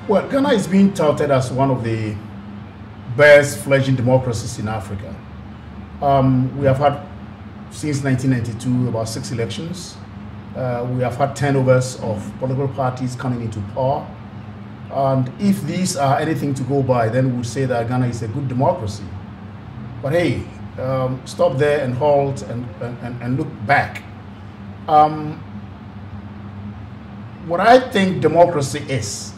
Well, Ghana is being touted as one of the best fledgling democracies in Africa. We have had, since 1992, about 6 elections. We have had turnovers of political parties coming into power. And if these are anything to go by, then we would say that Ghana is a good democracy. But hey, stop there and halt and look back. What I think democracy is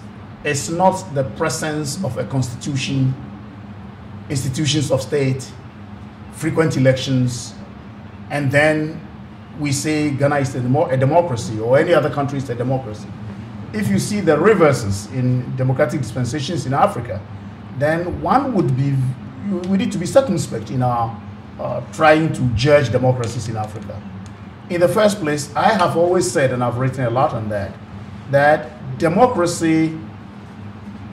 not the presence of a constitution, institutions of state, frequent elections, and then we say Ghana is a democracy, or any other country is a democracy. If you see the reverses in democratic dispensations in Africa, then we need to be circumspect in our trying to judge democracies in Africa. In the first place, I have always said, and I've written a lot on that, that democracy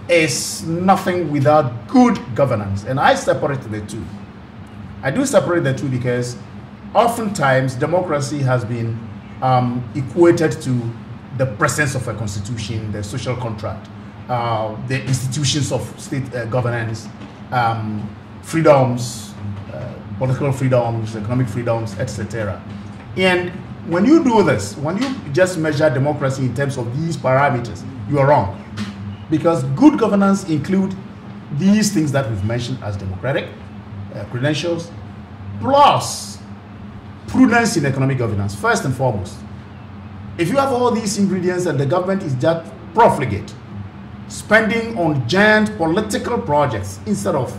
is nothing without good governance. And I separate the two. I do separate the two because oftentimes democracy has been equated to the presence of a constitution, the social contract, the institutions of state governance, freedoms, political freedoms, economic freedoms, etc. And when you do this, when you just measure democracy in terms of these parameters, you are wrong. Because good governance include these things that we've mentioned as democratic credentials, plus prudence in economic governance, first and foremost. If you have all these ingredients and the government is just profligate, spending on giant political projects instead of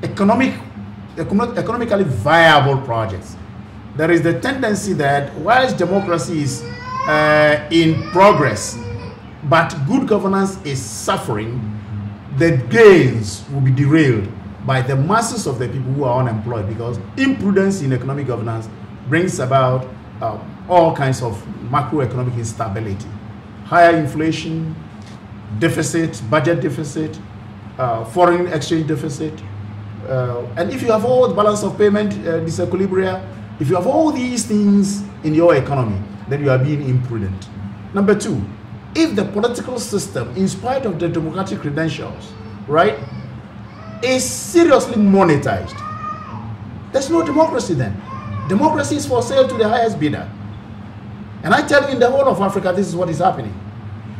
economically viable projects, there is the tendency that whilst democracy is in progress, but good governance is suffering, the gains will be derailed by the masses of the people who are unemployed, because imprudence in economic governance brings about all kinds of macroeconomic instability, higher inflation, deficit, budget deficit, foreign exchange deficit, and if you have all the balance of payment disequilibria, if you have all these things in your economy, then you are being imprudent. Number two, if the political system, in spite of the democratic credentials, right, is seriously monetized, there's no democracy then. Democracy is for sale to the highest bidder. And I tell you, in the whole of Africa, this is what is happening.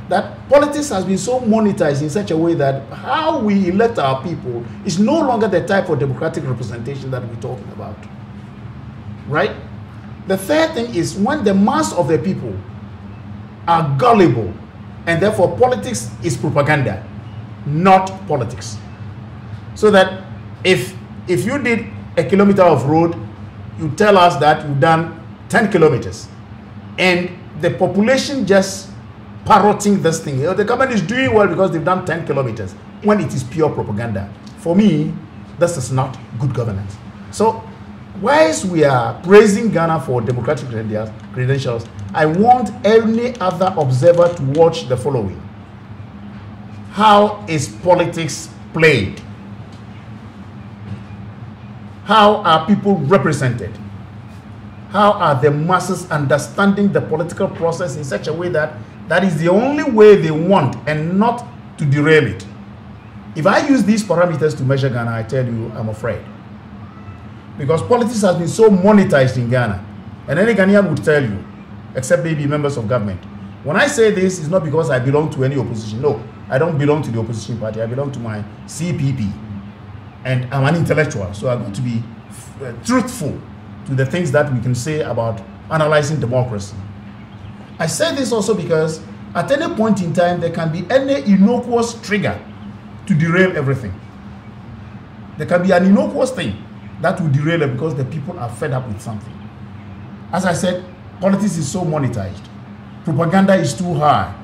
That politics has been so monetized in such a way that how we elect our people is no longer the type of democratic representation that we're talking about. Right? The third thing is when the mass of the people are gullible, and therefore politics is propaganda, not politics. So that if you did a kilometer of road, you tell us that you've done 10 kilometers, and the population just parroting this thing. The government is doing well because they've done 10 kilometers, when it is pure propaganda. For me, this is not good governance. So whilst we are praising Ghana for democratic credentials, I want any other observer to watch the following. How is politics played? How are people represented? How are the masses understanding the political process in such a way that that is the only way they want, and not to derail it? If I use these parameters to measure Ghana, I tell you, I'm afraid. Because politics has been so monetized in Ghana, and any Ghanaian would tell you, except maybe members of government. When I say this, it's not because I belong to any opposition. No, I don't belong to the opposition party. I belong to my CPP. And I'm an intellectual, so I'm going to be truthful to the things that we can say about analyzing democracy. I say this also because at any point in time, there can be any innocuous trigger to derail everything. There can be an innocuous thing that will derail it because the people are fed up with something. As I said, politics is so monetized. Propaganda is too high,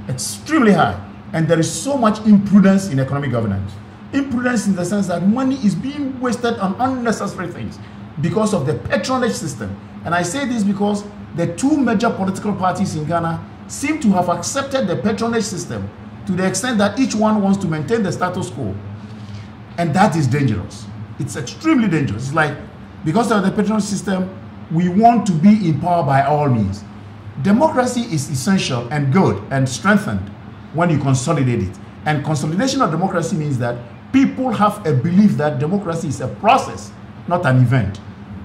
extremely high, and there is so much imprudence in economic governance. Imprudence in the sense that money is being wasted on unnecessary things because of the patronage system. And I say this because the two major political parties in Ghana seem to have accepted the patronage system to the extent that each one wants to maintain the status quo. And that is dangerous. It's extremely dangerous. It's like, because of the patronage system, we want to be in power by all means. Democracy is essential and good and strengthened when you consolidate it. And consolidation of democracy means that people have a belief that democracy is a process, not an event.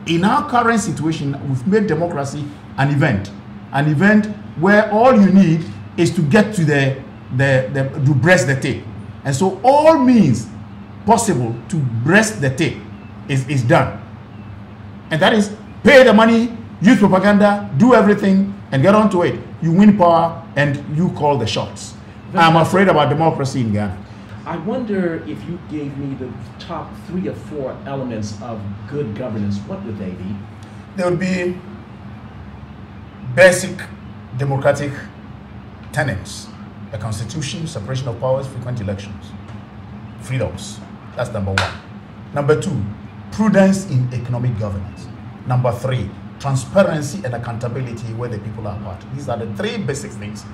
In our current situation, we've made democracy an event where all you need is to get to to breast the tape. And so all means possible to breast the tape is done. And that is pay the money, use propaganda, do everything, and get onto it. You win power and you call the shots. I'm afraid about democracy in Ghana. I wonder if you gave me the top 3 or 4 elements of good governance, what would they be? There would be basic democratic tenets: a constitution, separation of powers, frequent elections, freedoms. That's number 1. Number 2, prudence in economic governance. Number 3, transparency and accountability where the people are part. These are the 3 basic things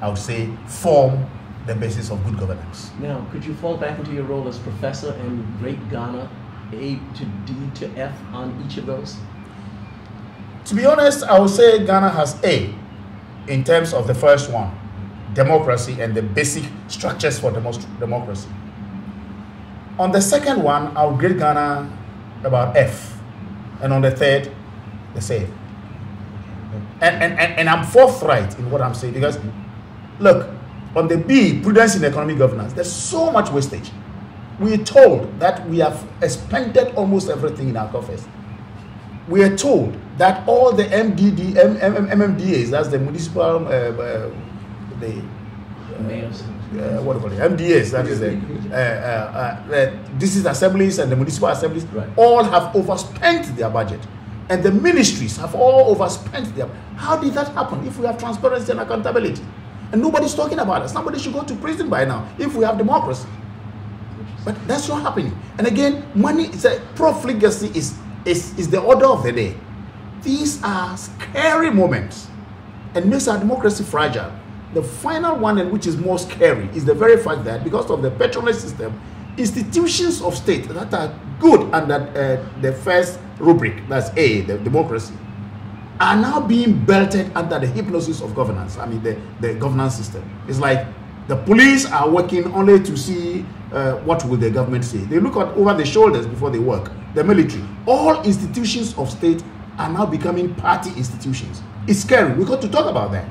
I would say form the basis of good governance. Now, could you fall back into your role as professor and rate Ghana A to D to F on each of those? To be honest, I would say Ghana has A in terms of the first one, democracy and the basic structures for democracy. On the second one, I would grade Ghana about F. And on the third, the same. And I'm forthright in what I'm saying, because look, on the B, prudence in economic governance, there's so much wastage. We are told that we have expended almost everything in our coffers. We are told that all the MMDAs, that's the municipal, what do you call it? MDAs, that is the district assemblies and the municipal assemblies, right, all have overspent their budget. And the ministries have all overspent their. How did that happen if we have transparency and accountability? And nobody's talking about it. Somebody should go to prison by now if we have democracy. But that's not happening. And again, money is a profligacy is the order of the day. These are scary moments and makes our democracy fragile. The final one, and which is more scary, is the very fact that because of the patronage system, institutions of state that are good under the first rubric, that's A, the democracy, are now being belted under the hypnosis of governance. I mean, the governance system. It's like the police are working only to see what will the government say. They look over the shoulders before they work. The military. All institutions of state are now becoming party institutions. It's scary. We've got to talk about that.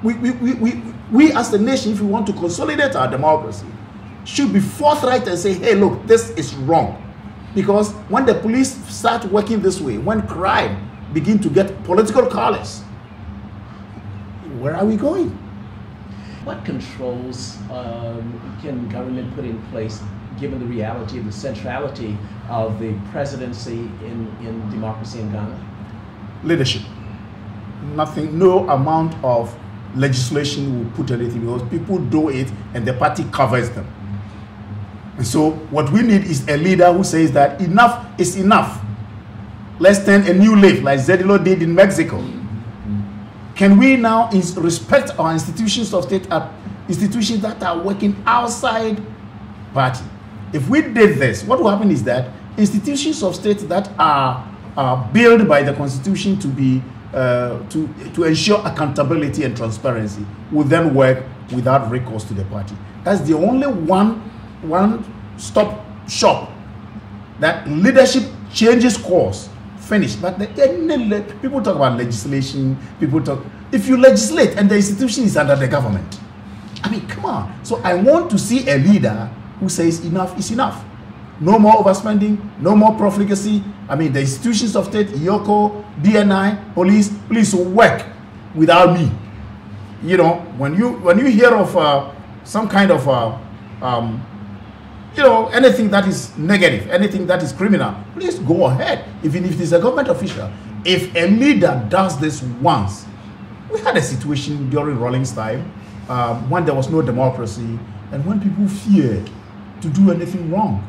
We as a nation, if we want to consolidate our democracy, should be forthright and say, hey, look, this is wrong. Because when the police start working this way, when crime begin to get political colors, where are we going? What controls can government put in place given the reality of the centrality of the presidency in democracy in Ghana? Leadership. Nothing, no amount of legislation will put anything, because people do it and the party covers them. And so what we need is a leader who says that enough is enough. Let's turn a new leaf like Zedillo did in Mexico. Can we now respect our institutions of state, institutions that are working outside party? If we did this, what will happen is that institutions of state that are built by the constitution to be to ensure accountability and transparency will then work without recourse to the party. That's the only one-stop shop that leadership changes course. Finished. But people talk about legislation. People talk. If you legislate and the institution is under the government, I mean, come on. So I want to see a leader who says enough is enough. No more overspending. No more profligacy. I mean, the institutions of state, IOCO, DNI, police, please work without me. You know, when you hear of some kind of you know, anything that is negative, anything that is criminal, please go ahead. Even if it is a government official, if a leader does this once, we had a situation during Rawlings' time when there was no democracy and when people feared to do anything wrong.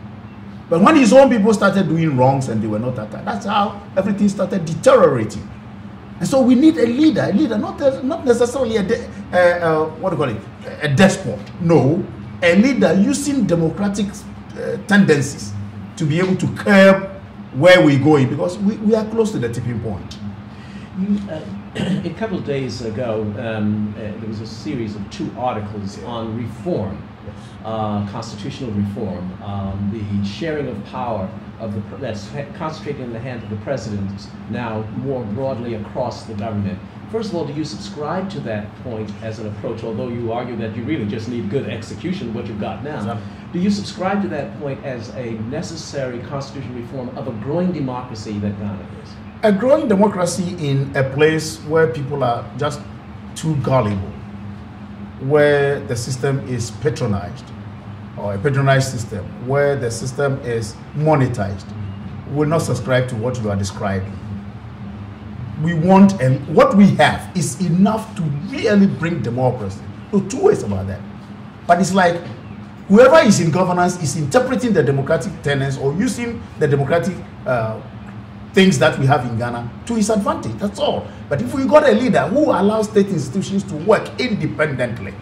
But when his own people started doing wrongs and they were not attacked, that's how everything started deteriorating. And so we need a leader, not necessarily a what do you call it, a despot. No. A leader using democratic tendencies to be able to curb where we're going, because we are close to the tipping point. A couple of days ago, there was a series of 2 articles on reform, constitutional reform, the sharing of power that's concentrated in the hands of the president now more broadly across the government. First of all, do you subscribe to that point as an approach, although you argue that you really just need good execution of what you've got now? Exactly. Do you subscribe to that point as a necessary constitutional reform of a growing democracy that Ghana is? A growing democracy in a place where people are just too gullible, where the system is patronized, or a patronized system, where the system is monetized, will not subscribe to what you are describing. We want, and what we have is enough to really bring democracy. No 2 ways about that. But it's like whoever is in governance is interpreting the democratic tenets or using the democratic things that we have in Ghana to his advantage. That's all. But if we got a leader who allows state institutions to work independently,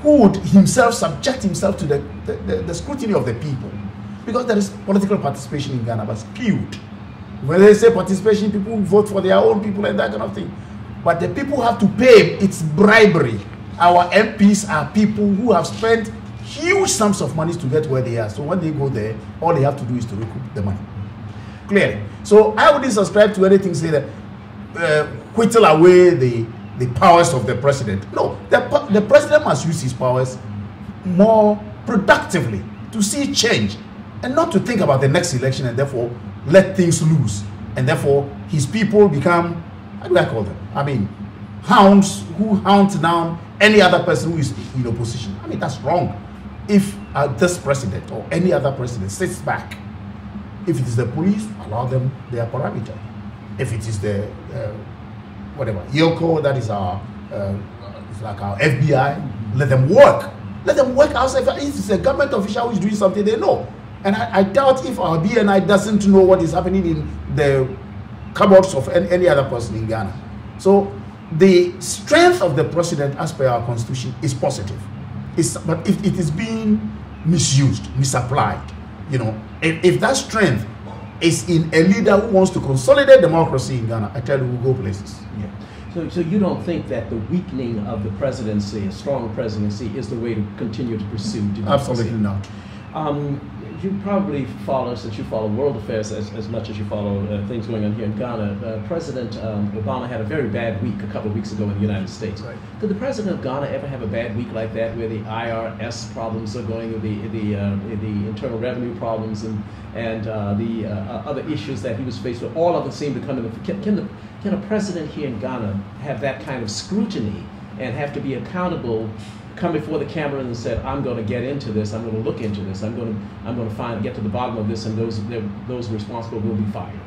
who would himself subject himself to the scrutiny of the people, because there is political participation in Ghana, but skewed. When they say participation, people vote for their own people and that kind of thing. But the people have to pay. It's bribery. Our MPs are people who have spent huge sums of money to get where they are. So when they go there, all they have to do is to recoup the money. Clearly. So I wouldn't subscribe to anything say that whittle away the powers of the president. No, the president must use his powers more productively to see change and not to think about the next election and therefore let things loose. And therefore his people become, how do I call them? I mean, hounds who hound down any other person who is in opposition. I mean, that's wrong. If this president or any other president sits back, if it is the police, allow them their parameter. If it is the whatever Yoko, that is our it's like our FBI, let them work. Let them work outside. If it's a government official who is doing something, they know. And I doubt if our BNI doesn't know what is happening in the cupboards of any other person in Ghana. So the strength of the president as per our constitution is positive. But if it is being misused, misapplied, you know, if that strength is in a leader who wants to consolidate democracy in Ghana, I tell you, we'll go places. Yeah. So you don't think that the weakening of the presidency, a strong presidency, is the way to continue to pursue democracy? Absolutely not. You probably follow, since you follow world affairs as much as you follow things going on here in Ghana, President Obama had a very bad week a couple of weeks ago in the United States. Right. Did the president of Ghana ever have a bad week like that, where the IRS problems are going, the internal revenue problems, and the other issues that he was faced with? All of them seem to come in. Can a president here in Ghana have that kind of scrutiny and have to be accountable, come before the camera and said, I'm going to get into this, I'm going to look into this, I'm going to get to the bottom of this, and those responsible will be fired?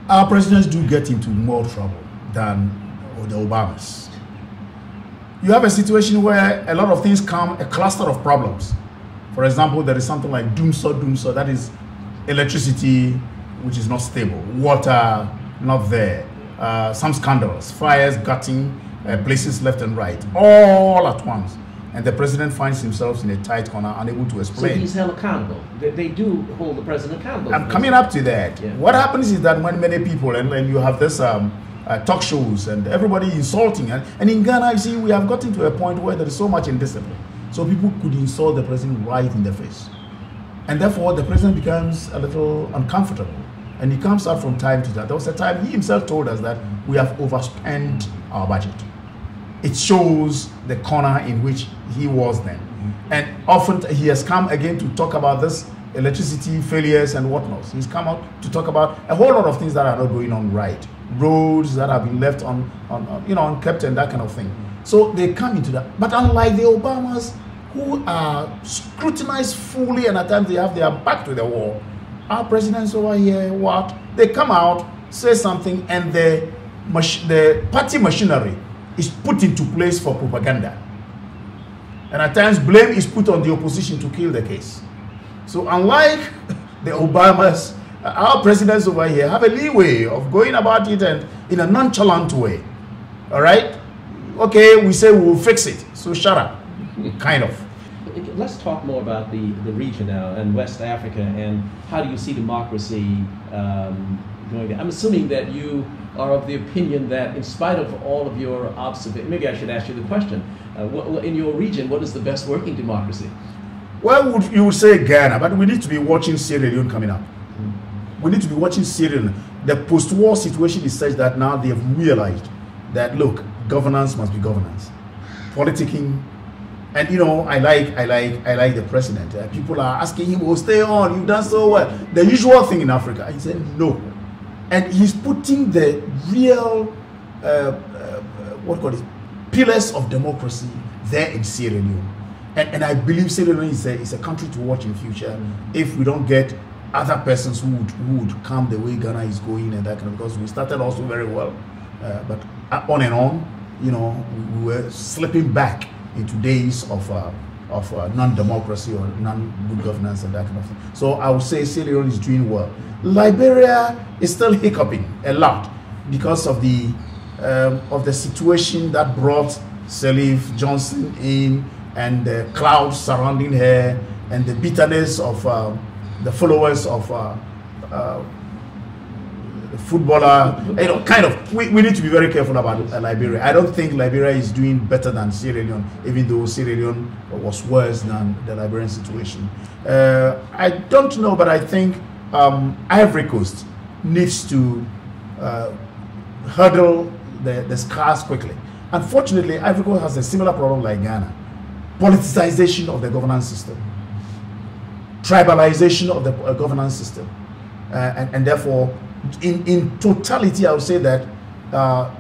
Our presidents do get into more trouble than the Obamas. You have a situation where a lot of things come, a cluster of problems. For example, there is something like Danso, that is electricity, which is not stable, water, not there, some scandals, fires, gutting, places left and right, all at once. And the president finds himself in a tight corner, unable to explain. So he's held accountable. They do hold the president accountable. I'm coming up to that. Yeah. What happens is that when many people, and you have this talk shows and everybody insulting, and in Ghana, you see, we have gotten to a point where there is so much indiscipline. So people could insult the president right in the face. And therefore, the president becomes a little uncomfortable. And he comes out from time to time. There was a time he himself told us that we have overspent our budget. It shows the corner in which he was then. And often he has come again to talk about this electricity failures and whatnot. He's come out to talk about a whole lot of things that are not going on right. Roads that have been left unkept and that kind of thing. So they come into that. But unlike the Obamas, who are scrutinized fully and at times they have their back to the wall, our presidents over here, what? They come out, say something, and the party machinery is put into place for propaganda. And at times blame is put on the opposition to kill the case. So unlike the Obamas, our presidents over here have a leeway of going about it and in a nonchalant way. All right? Okay, we say we'll fix it. So shut up. Kind of. Let's talk more about the region now and West Africa, and how do you see democracy going there. I'm assuming that you are of the opinion that in spite of all of your observations, maybe I should ask you the question, in your region, what is the best working democracy? Well, you would say Ghana, but we need to be watching Sierra Leone coming up. We need to be watching Sierra Leone. The post-war situation is such that now they have realized that, look, governance must be governance. Politicking, and you know, I like the president. People are asking him, "Oh, stay on. You've done so well." The usual thing in Africa. He said no, and he's putting the real, pillars of democracy there in Sierra Leone. And I believe Sierra Leone is a country to watch in future if we don't get other persons who would come the way Ghana is going and that kind of, because we started also very well, but on and on, you know, we were slipping back into days of non-democracy or non-good governance and that kind of thing. So I would say Sierra Leone is doing well. Liberia is still hiccuping a lot because of the situation that brought Sirleaf Johnson in, and the clouds surrounding her, and the bitterness of the followers of the footballer. You know, kind of, we need to be very careful about Liberia. I don't think Liberia is doing better than Sierra Leone, even though Sierra Leone was worse than the Liberian situation. I don't know, but I think Ivory Coast needs to hurdle the scars quickly. Unfortunately, Ivory Coast has a similar problem like Ghana. Politicization of the governance system, tribalization of the governance system, and therefore, in totality, I would say that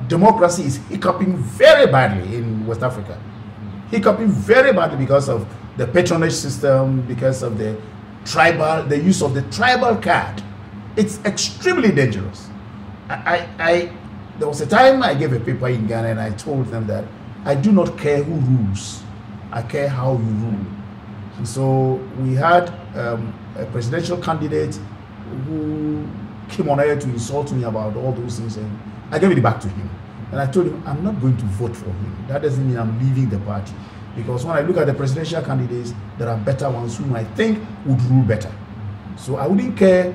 democracy is hiccuping very badly in West Africa. Hiccuping very badly because of the patronage system, because of the use of the tribal card. It's extremely dangerous. There was a time I gave a paper in Ghana and I told them that I do not care who rules, I care how you rule. And so we had a presidential candidate who came on air to insult me about all those things, and I gave it back to him. And I told him, I'm not going to vote for him. That doesn't mean I'm leaving the party. Because when I look at the presidential candidates, there are better ones whom I think would rule better. So I wouldn't care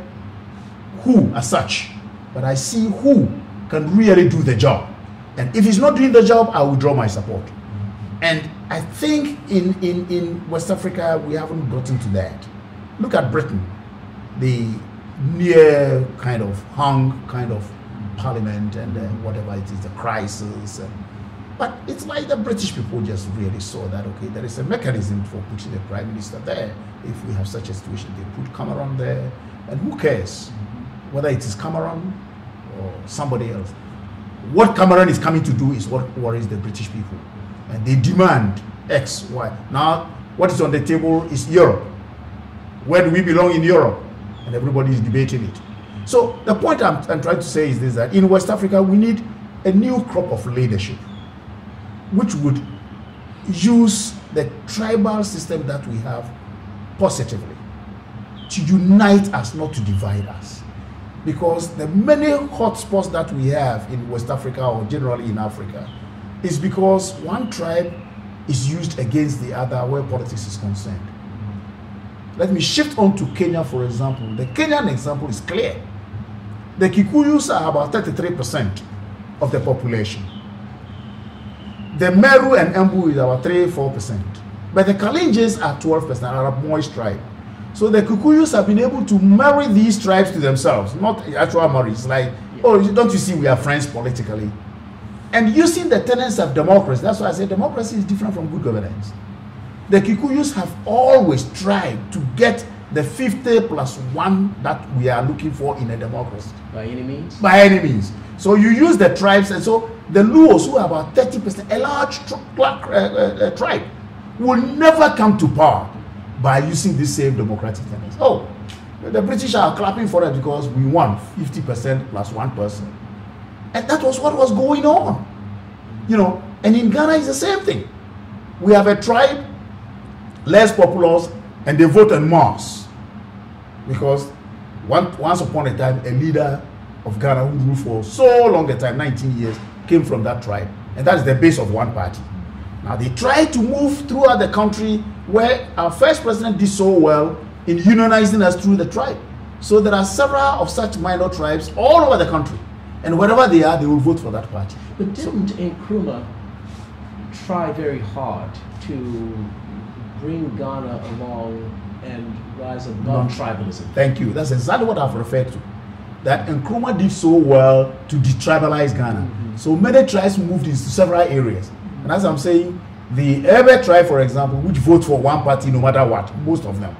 who as such, but I see who can really do the job. And if he's not doing the job, I will withdraw my support. And I think in West Africa, we haven't gotten to that. Look at Britain, the near kind of hung kind of parliament and whatever it is, the crisis. But it's like the British people just really saw that, okay, there is a mechanism for putting the prime minister there. If we have such a situation, they put Cameron there, and who cares whether it is Cameron or somebody else. What Cameron is coming to do is what worries the British people. And they demand X, Y. Now, what is on the table is Europe. Where do we belong in Europe? And everybody is debating it. So the point I'm trying to say is this, that in West Africa, we need a new crop of leadership, which would use the tribal system that we have positively to unite us, not to divide us. Because the many hotspots that we have in West Africa, or generally in Africa, is because one tribe is used against the other where politics is concerned. Let me shift on to Kenya, for example. The Kenyan example is clear. The Kikuyus are about 33% of the population. The Meru and Embu is about 3-4%. But the Kalenjins are 12%, Arab Moish tribe. So the Kikuyus have been able to marry these tribes to themselves, not actual marriage. Like, oh, don't you see we are friends politically? And using the tenets of democracy, that's why I say democracy is different from good governance. The Kikuyus have always tried to get the 50+1 that we are looking for in a democracy. By any means? By any means. So you use the tribes, and so the Luos, who are about 30%, a large tribe, will never come to power by using this same democratic tenets. Oh, the British are clapping for it because we won 50% plus 1%. And that was what was going on. You know, and in Ghana it's the same thing. We have a tribe, less populous, and they vote en masse. Because once upon a time, a leader of Ghana who ruled for so long a time, 19 years, came from that tribe. And that is the base of one party. Now they tried to move throughout the country where our first president did so well in unionizing us through the tribe. So there are several of such minor tribes all over the country. And wherever they are, they will vote for that party. But didn't Nkrumah try very hard to bring Ghana along and rise above tribalism? Thank you. That's exactly what I've referred to. That Nkrumah did so well to detribalize Ghana. So many tribes moved into several areas. And as I'm saying, the Ebe tribe, for example, which vote for one party no matter what, most of them,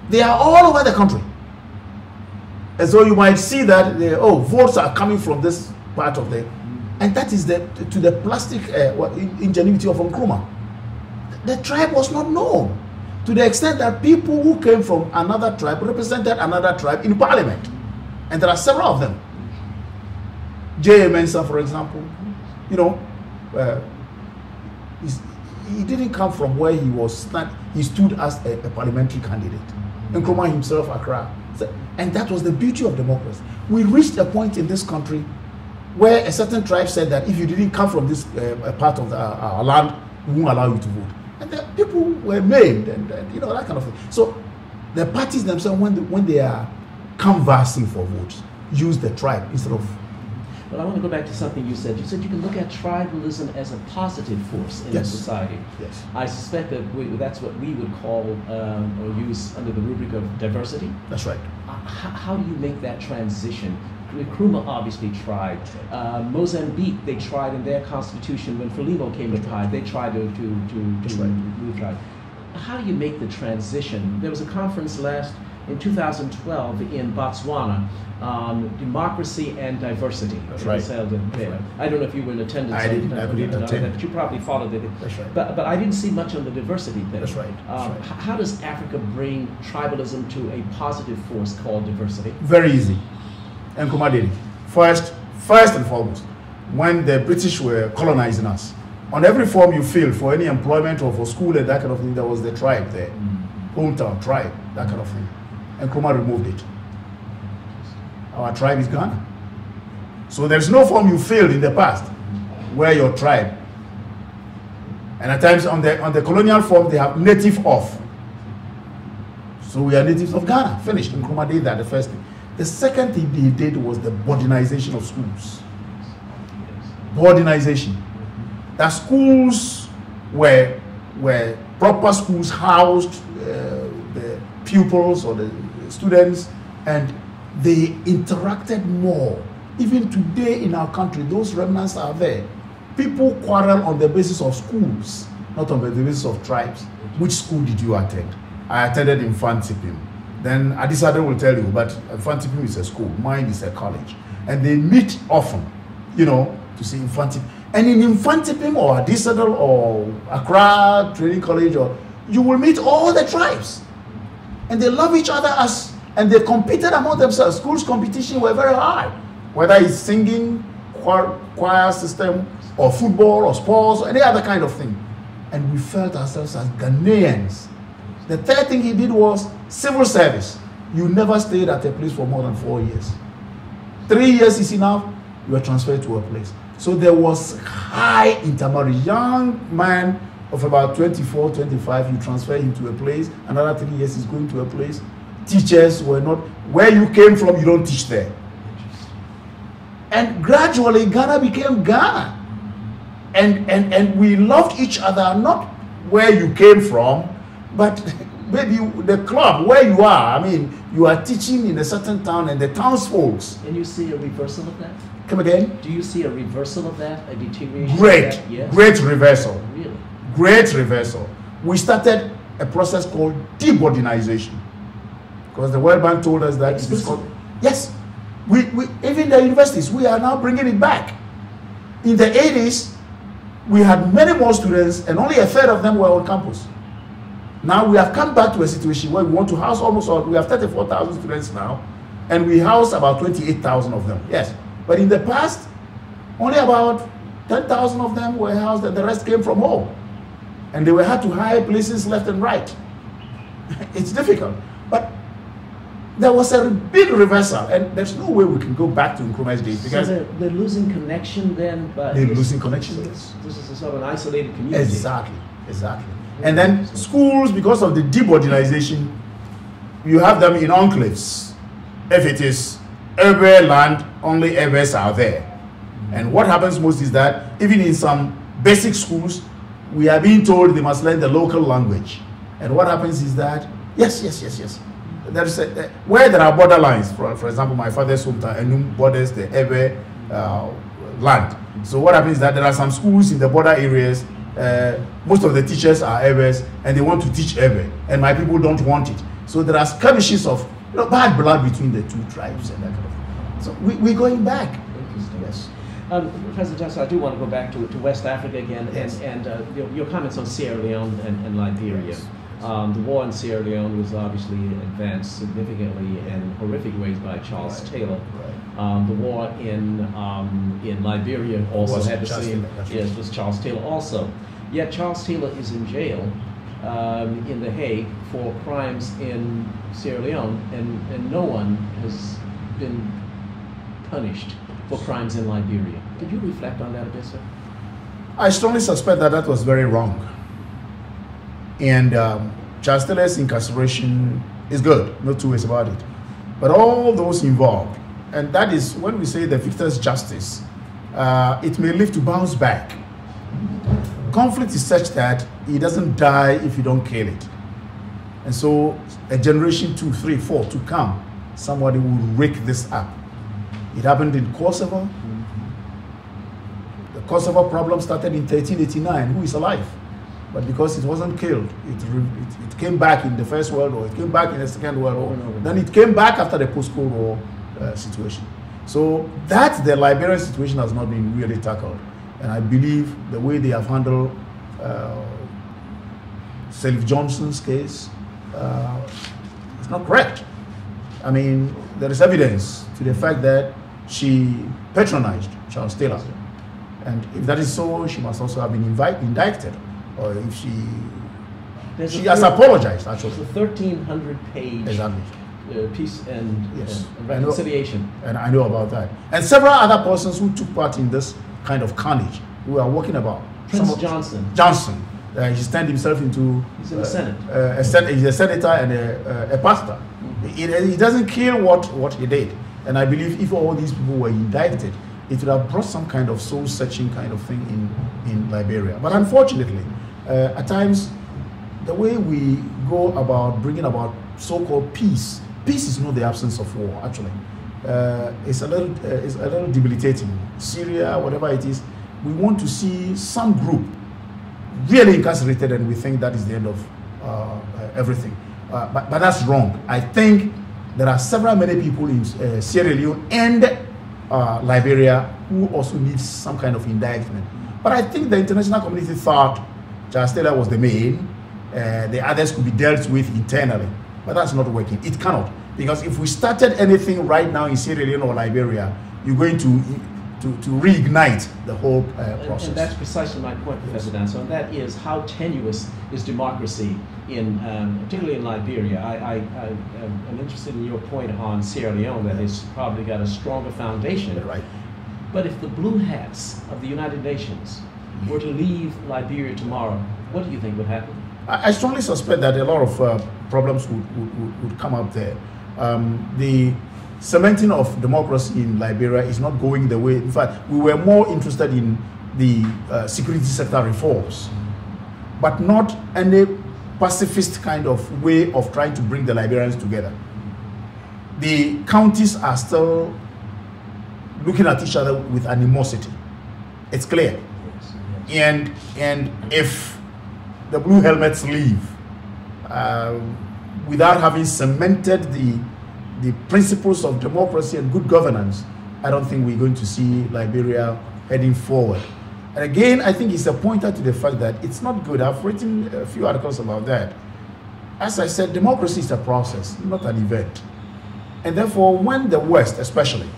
they are all over the country. And so you might see that votes are coming from this part of the, and that is to the plastic ingenuity of Nkrumah. The tribe was not known to the extent that people who came from another tribe represented another tribe in parliament, and there are several of them. J.A. Mensah, for example, he didn't come from where he was. He stood as a parliamentary candidate. Nkrumah himself, Accra. And that was the beauty of democracy. We reached a point in this country where a certain tribe said that if you didn't come from this part of our land, we won't allow you to vote. And the people were maimed and that kind of thing. So the parties themselves, when they are canvassing for votes, use the tribe instead of. Well, I want to go back to something you said. You said you can look at tribalism as a positive force in society. Yes. I suspect that that's what we would call or use under the rubric of diversity. That's right. How do you make that transition? Nkrumah obviously tried. Mozambique, they tried in their constitution when Frelimo came to power. They tried to move tribe. How do you make the transition? There was a conference in 2012 in Botswana, democracy and diversity. That's right. I don't know if you were in attendance. I didn't attend. But you probably followed it. That's right. But I didn't see much on the diversity thing. That's right. How does Africa bring tribalism to a positive force called diversity? Very easy. Nkrumah did it. First and foremost, when the British were colonizing us, on every form you fill for any employment or for school and that kind of thing, there was the tribe there. Hometown tribe, that kind of thing. Nkrumah removed it. Our tribe is Ghana. So there's no form you filled in the past where your tribe. And at times on the colonial form they have native of. So we are natives of Ghana. Finished. Nkrumah did that, the first thing. The second thing he did was the boardinization of schools. Boardinization. That schools were proper schools, housed the pupils or the students, and they interacted more. Even today in our country, those remnants are there. People quarrel on the basis of schools, not on the basis of tribes. Which school did you attend? I attended Infantipim. Then Adisade will tell you, but Infantipim is a school, mine is a college. And they meet often, to see Infantipim. And in Infantipim or Adisade or Accra Training College, you will meet all the tribes. And they love each other and they competed among themselves. Schools competition were very high. Whether it's singing, choir system, or football, or sports, or any other kind of thing. And we felt ourselves as Ghanaians. The third thing he did was civil service. You never stayed at a place for more than 4 years. 3 years is enough, you are transferred to a place. So there was high intermarriage. Young man of about 24, 25, you transfer him to a place. Another 3 years he's going to a place. Teachers were not, where you came from, you don't teach there. And gradually Ghana became Ghana. And we loved each other, not where you came from, but maybe the club where you are. I mean, you are teaching in a certain town and the townsfolk. And you see a reversal of that? Come again? Do you see a reversal of that? A deterioration? Great. Of that? Yes? Great reversal. Really? Great reversal. We started a process called deboardinization. Because the World Bank told us that it is called. Yes. We even the universities, we are now bringing it back. In the 80s, we had many more students and only a third of them were on campus. Now we have come back to a situation where we want to house we have 34,000 students now, and we house about 28,000 of them. Yes. But in the past, only about 10,000 of them were housed and the rest came from home. And they had to hire places left and right. It's difficult. But there was a big reversal, and there's no way we can go back to Nkrumah's days because so they're losing connection then. But they're losing connection. This is a sort of an isolated community. Exactly. And then schools, because of the deboardinization, you have them in enclaves. If it is Ewe land, only Ewes are there. And what happens most is that even in some basic schools, we are being told they must learn the local language. And what happens is that, yes. There is where there are borderlines, for example, my father's hometown, Enum borders the Ewe land. So what happens is that there are some schools in the border areas, most of the teachers are Ewes, and they want to teach Ewe, and my people don't want it. So there are skirmishes of bad blood between the two tribes and that kind of thing. So we're going back. Yes. President Danso, I do want to go back to West Africa again, yes. and your comments on Sierra Leone and Liberia. Yes. The war in Sierra Leone was obviously advanced significantly and in horrific ways by Charles Taylor. Right. The war in Liberia also had the same. Yes, it was Charles Taylor also. Yet Charles Taylor is in jail in The Hague for crimes in Sierra Leone, and no one has been punished for crimes in Liberia. Could you reflect on that a bit, sir? I strongly suspect that that was very wrong. And Charles Taylor's incarceration is good, no two ways about it. But all those involved, and that is when we say the victor's justice, it may live to bounce back. Conflict is such that it doesn't die if you don't kill it. And so a generation 2, 3, 4 to come, somebody will rake this up. It happened in Kosovo. The Kosovo problem started in 1389. Who is alive? But because it wasn't killed, it came back in the First World War, it came back in the Second World War, then it came back after the post-Cold War situation. So that the Liberian situation has not been really tackled. And I believe the way they have handled Sylvie Johnson's case is not correct. I mean, there is evidence to the fact that she patronized Charles Taylor. And if that is so, she must also have been indicted. Or if she has apologized, actually. It's a 1,300-page exactly. Piece and reconciliation. And I know about that. And several other persons who took part in this kind of carnage, we are working about. Prince Johnson. He turned himself into... He's in the Senate. He's a senator and a pastor. Mm-hmm. He doesn't care what he did. And I believe if all these people were indicted, it would have brought some kind of soul-searching kind of thing in Liberia. But unfortunately, at times, the way we go about bringing about so-called peace is not the absence of war, actually. It's a little debilitating. Syria, whatever it is, we want to see some group really incarcerated, and we think that is the end of everything. But that's wrong. I think there are many people in Sierra Leone and Liberia who also need some kind of indictment. But I think the international community thought Charles Taylor was the main, the others could be dealt with internally. But that's not working. It cannot. Because if we started anything right now in Sierra Leone or Liberia, you're going to reignite the whole process. And that's precisely my point, Professor Danso, and that is how tenuous is democracy in, particularly in Liberia. I'm interested in your point on Sierra Leone, that it's probably got a stronger foundation. Right. But if the blue hats of the United Nations were to leave Liberia tomorrow, what do you think would happen? I strongly suspect that a lot of problems would come up there. The cementing of democracy in Liberia is not going the way. In fact, we were more interested in the security sector reforms, but not any pacifist kind of way of trying to bring the Liberians together. The counties are still looking at each other with animosity. It's clear. Yes. And if the blue helmets leave without having cemented the principles of democracy and good governance, I don't think we're going to see Liberia heading forward. And again, I think it's a pointer to the fact that it's not good. I've written a few articles about that. As I said, democracy is a process, not an event. And therefore, when the West, especially,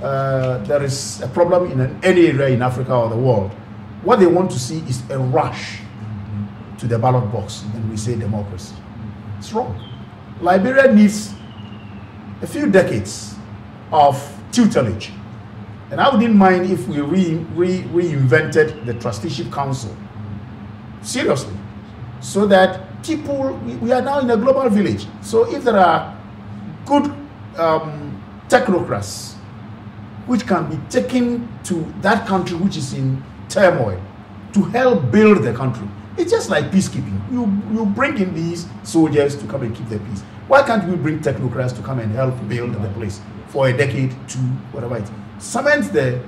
there is a problem in any area in Africa or the world, what they want to see is a rush to the ballot box, and we say democracy. It's wrong. Liberia needs a few decades of tutelage. And I wouldn't mind if we reinvented the trusteeship council. Seriously. So that people, we are now in a global village. So if there are good technocrats which can be taken to that country which is in turmoil to help build the country. It's just like peacekeeping. You bring in these soldiers to come and keep the peace. Why can't we bring technocrats to come and help build the place for a decade, two, whatever it is? Cement the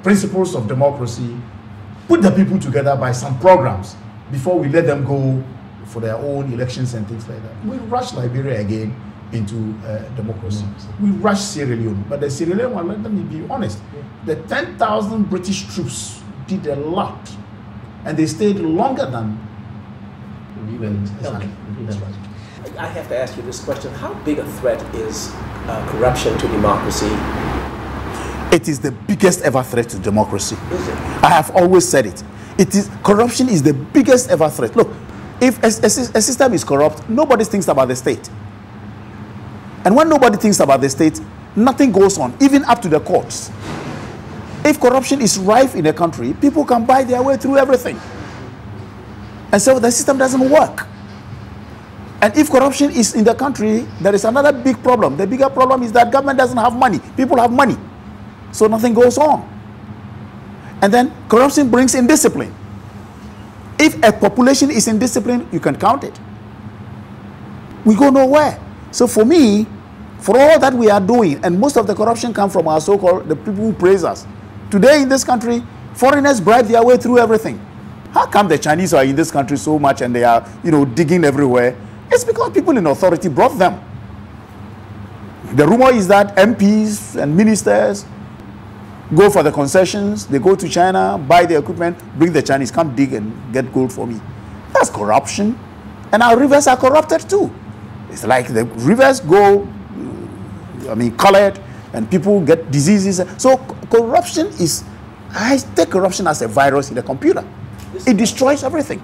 principles of democracy, put the people together by some programs before we let them go for their own elections and things like that. We rush Liberia again into democracy. We rush Sierra Leone, but the Sierra Leone one, let me be honest, the 10,000 British troops did a lot, and they stayed longer than I have to ask you this question. How big a threat is corruption to democracy? It is the biggest ever threat to democracy. Is it? I have always said it. Corruption is the biggest ever threat. Look, if a system is corrupt, nobody thinks about the state. And when nobody thinks about the state, nothing goes on, even up to the courts. If corruption is rife in a country, people can buy their way through everything. And so the system doesn't work. And if corruption is in the country, there is another big problem. The bigger problem is that government doesn't have money. People have money. So nothing goes on. And then corruption brings indiscipline. If a population is indisciplined, you can count it. We go nowhere. So for me, for all that we are doing, and most of the corruption comes from our so-called, the people who praise us. Today in this country, foreigners bribe their way through everything. How come the Chinese are in this country so much and they are, digging everywhere? It's because people in authority brought them. The rumor is that MPs and ministers go for the concessions, they go to China, buy the equipment, bring the Chinese, come dig and get gold for me. That's corruption. And our rivers are corrupted too. It's like the rivers go, colored, and people get diseases. So corruption is, I take corruption as a virus in a computer. It destroys everything.